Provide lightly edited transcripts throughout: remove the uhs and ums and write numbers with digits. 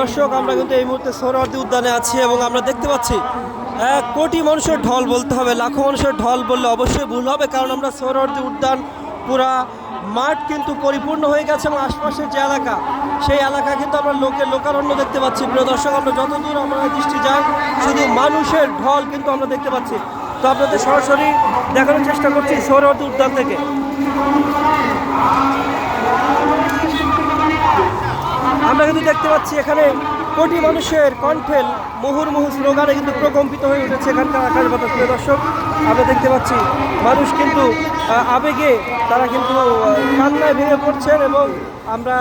দর্শক, আমরা কিন্তু এই মুহূর্তে সোহরাওয়ার্দী উদ্যানে আছি এবং আমরা দেখতে পাচ্ছি কোটি মানুষের ঢল বলতে হবে, লাখো মানুষের ঢল বললে অবশ্যই ভুল হবে, কারণ আমরা সোহরাওয়ার্দী উদ্যান পুরা মাঠ কিন্তু পরিপূর্ণ হয়ে গেছে এবং আশপাশের যে এলাকা সেই এলাকা কিন্তু আমরা লোকারণ্য দেখতে পাচ্ছি। প্রিয় দর্শক, আমরা যতদূর আমরা দৃষ্টি যাই শুধু মানুষের ঢল কিন্তু আমরা দেখতে পাচ্ছি। তো আপনাদের সরাসরি দেখানোর চেষ্টা করছি সোহরাওয়ার্দী উদ্যান থেকে। আমরা কিন্তু দেখতে পাচ্ছি এখানে কোটি মানুষের কণ্ঠে মুহুর্মুহু স্লোগানে কিন্তু প্রকম্পিত হয়ে উঠেছে এখানকার আকাশ বাতাস। প্রিয় দর্শক, আমরা দেখতে পাচ্ছি মানুষ কিন্তু আবেগে তারা কিন্তু কান্নায় ভেঙে পড়ছেন এবং আমরা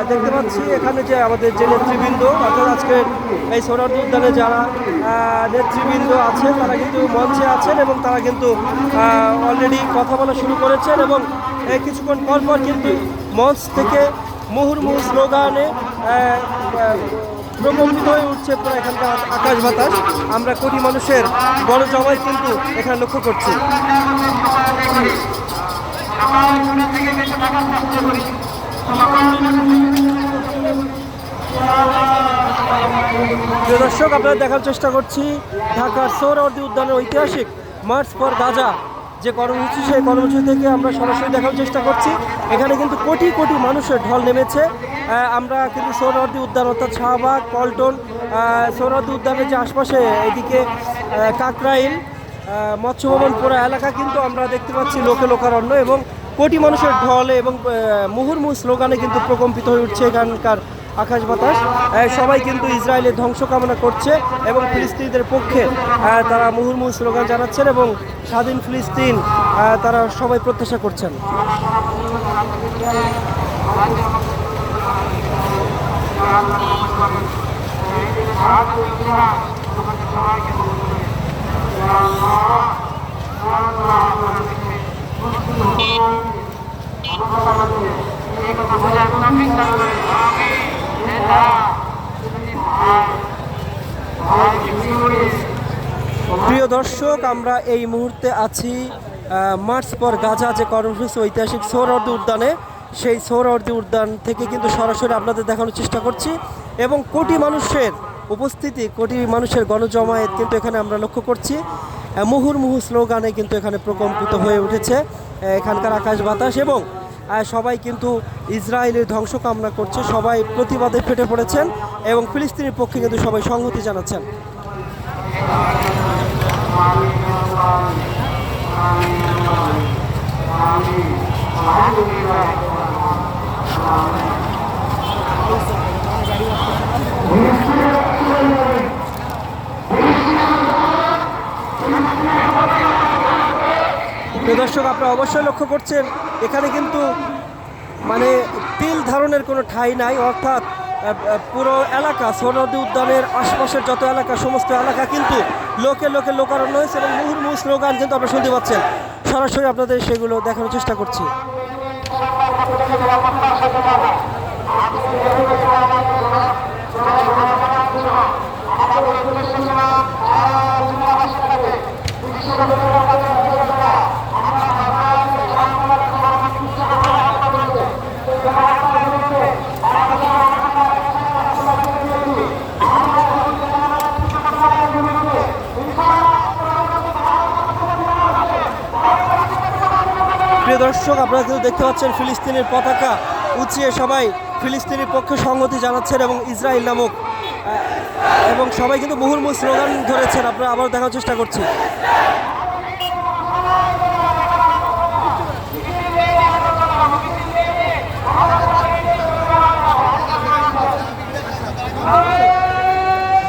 দেখতে পাচ্ছি এখানে যে আমাদের যে নেতৃবৃন্দ, অর্থাৎ আজকে এই সোহরাওয়ার্দী উদ্যানে যারা নেতৃবৃন্দ আছেন তারা কিন্তু মঞ্চে আছেন এবং তারা কিন্তু অলরেডি কথা বলা শুরু করেছেন এবং কিছুক্ষণ পর কিন্তু মঞ্চ থেকে মুহুর্মুহু স্লোগানে প্রকম্পিত হয়ে উঠছে পুরো এখানকার আকাশ বাতাস। আমরা কোটি মানুষের গণজমায়েত কিন্তু এখানে লক্ষ্য করছি। প্রিয় দর্শক, আপনারা দেখার চেষ্টা করছি ঢাকার সোহরাওয়ার্দী উদ্যানের ঐতিহাসিক মার্চ ফর গাজা যে কর্মসূচি, সেই কর্মসূচি থেকে আমরা সরাসরি দেখার চেষ্টা করছি। এখানে কিন্তু কোটি কোটি মানুষের ঢল নেমেছে। আমরা কিন্তু সোহরাওয়ার্দী উদ্যান অর্থাৎ শাহবাগ, পল্টন, সোহরাওয়ার্দী উদ্যানের যে আশপাশে এদিকে কাকরাইল, মৎস্য ভবন পুরো এলাকা কিন্তু আমরা দেখতে পাচ্ছি লোকারণ্য এবং কোটি মানুষের ঢলে এবং মুহুর্মুহু স্লোগানে কিন্তু প্রকম্পিত হয়ে উঠছে এখানকার আকাশ বাতাস। সবাই কিন্তু ইসরায়েলের ধ্বংস কামনা করছে এবং ফিলিস্তিনিদের পক্ষে তারা মুহুর্মুহু স্লোগান জানাচ্ছেন এবং স্বাধীন ফিলিস্তিন তারা সবাই প্রত্যাশা করছেন। প্রিয় দর্শক, আমরা এই মুহূর্তে আছি মার্চ ফর গাজা যে কর্মসূচি ঐতিহাসিক সোহরাওয়ার্দী উদ্যানে। সেই সোহরাওয়ার্দী উদ্যান থেকে কিন্তু সরাসরি আপনাদের দেখানোর চেষ্টা করছি এবং কোটি মানুষের উপস্থিতি, কোটি মানুষের গণজমায়েত কিন্তু এখানে আমরা লক্ষ্য করছি। মুহুর্মুহু স্লোগানে কিন্তু এখানে প্রকম্পিত হয়ে উঠেছে এখানকার আকাশ বাতাস এবং সবাই কিন্তু ইসরায়েলের ধ্বংস কামনা করছে, সবাই প্রতিবাদে ফেটে পড়েছেন এবং ফিলিস্তিনের পক্ষে কিন্তু সবাই সংহতি জানাচ্ছেন। দর্শক, আপনারা অবশ্যই লক্ষ্য করছেন এখানে কিন্তু মানে তিল ধারণের কোনো ঠাঁই নাই, অর্থাৎ পুরো এলাকা সোহরাওয়ার্দী উদ্যানের আশপাশের যত এলাকা সমস্ত এলাকা কিন্তু লোকারণ্য হয়েছে এবং মুহুর্মুহু স্লোগান কিন্তু আপনারা শুনতে পাচ্ছেন। সরাসরি আপনাদের সেগুলো দেখানোর চেষ্টা করছি। প্রিয় দর্শক, আপনারা কিন্তু দেখতে পাচ্ছেন ফিলিস্তিনের পতাকা উঁচিয়ে সবাই ফিলিস্তিনের পক্ষে সংহতি জানাচ্ছেন এবং ইসরায়েল নামক এবং সবাই কিন্তু মুহুর্মুহু স্লোগান ধরেছেন। আপনারা আবার দেখার চেষ্টা করছি।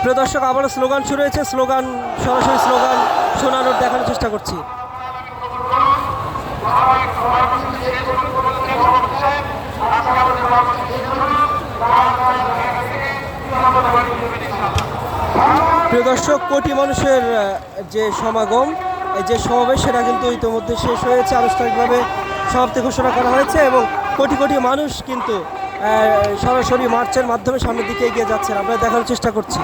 প্রিয় দর্শক, আবারও স্লোগান শুরু হয়েছে, স্লোগান সরাসরি স্লোগান শোনানোর দেখানোর চেষ্টা করছি। প্রিয় দর্শক, কোটি মানুষের যে সমাগম, যে সমাবেশ, সেটা কিন্তু ইতিমধ্যে শেষ হয়েছে, আনুষ্ঠানিকভাবে সমাপ্তি ঘোষণা করা হয়েছে এবং কোটি কোটি মানুষ কিন্তু সরাসরি মার্চের মাধ্যমে সামনের দিকে এগিয়ে যাচ্ছেন। আমরা দেখার চেষ্টা করছি।